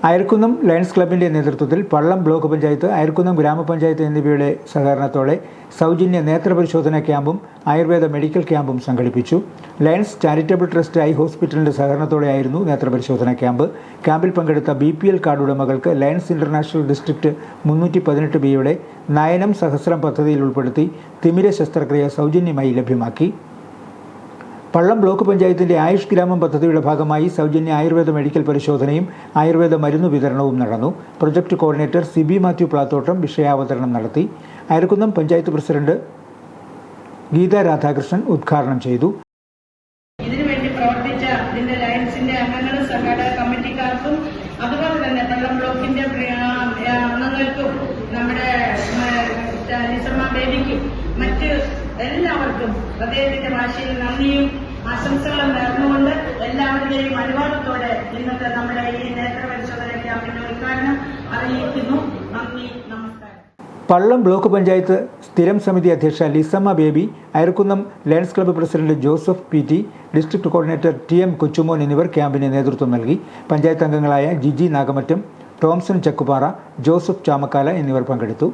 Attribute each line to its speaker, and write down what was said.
Speaker 1: Ayarkunnam lions ക്ലബിൻ്റെ നേതൃത്വത്തിൽ പള്ളം block panchayat, Ayarkunnam ഗ്രാമപഞ്ചായത്ത് എന്നിവയുടെ സഹകരണത്തോടെ സൗജന്യ നേത്രപരിശോധനാ ക്യാമ്പും ആയുർവേദ മെഡിക്കൽ ക്യാമ്പും സംഘടിപ്പിച്ചു. ലയൺസ് ചാരിറ്റബിൾ ട്രസ്റ്റ് ഐ ഹോസ്പിറ്റലിൻ്റെ സഹകരണത്തോടെയായിരുന്നു നേത്രപരിശോധനാ ക്യാമ്പ്. ക്യാമ്പിൽ പങ്കെടുത്ത BPL കാർഡ് ഉടമകൾക്ക് ലയൺസ് ഇന്റർനാഷണൽ ഡിസ്ട്രിക്ട് 318B നയനം സഹസ്രം പദ്ധതിയിൽ ഉൾപ്പെടുത്തി തിമിര ശസ്ത്രക്രിയ സൗജന്യമായി ലഭ്യമാക്കി. പള്ളം ബ്ലോക്ക് പഞ്ചായത്തിൻ്റെ ആയുഷ് ഗ്രാമം പദ്ധതിയുടെ ഭാഗമായി സൗജന്യ ആയുർവേദ മെഡിക്കൽ പരിശോധനയും ആയുർവേദ മരുന്ന് വിതരണവും നടന്നു. പ്രൊജക്ട് കോർഡിനേറ്റർ സിബി മാത്യു പ്ലാത്തോട്ടം വിഷയാവതരണം നടത്തി. അയർക്കുന്നം പഞ്ചായത്ത് പ്രസിഡന്റ് ഗീത രാധാകൃഷ്ണൻ ഉദ്ഘാടനം ചെയ്തു.
Speaker 2: ഇതിനുവേണ്ടി പ്രവർത്തിച്ച ഇതിന്റെ ലയൺസിന്റെ അംഗങ്ങളും സംഘാടക കമ്മിറ്റിക്കാർക്കും അതുപോലെ തന്നെ പള്ളം ബ്ലോക്കിന്റെ അംഗങ്ങൾക്കും നമ്മുടെ ലിസമ്മ ബേബിക്കും മറ്റ് എല്ലാവർക്കും അദ്ദേഹത്തിന്റെ ഭാഷയിൽ നന്ദിയും ആശംസകളും നേർന്നുകൊണ്ട് എല്ലാവരുടെയും അനുവാദത്തോടെ ഇന്നത്തെ നമ്മുടെ ഈ നേത്രപരിശോധന ക്യാമ്പിന്റെ ഉദ്ഘാടനം അറിയിക്കുന്നു. നന്ദി, നമസ്കാരം.
Speaker 1: പള്ളം ബ്ലോക്ക് പഞ്ചായത്ത് സ്ഥിരം സമിതി അധ്യക്ഷ Lissamma Baby, Ayarkunnam lions club president Joseph PT, district coordinator TM Kochumon എന്നിവർ ക്യാമ്പിന് നേതൃത്വം നൽകി. പഞ്ചായത്ത് അംഗങ്ങളായ ജിജി നാഗമറ്റം, ടോംസൺ ചക്കുപാറ, ജോസഫ് ചാമക്കാല എന്നിവർ പങ്കെടുത്തു.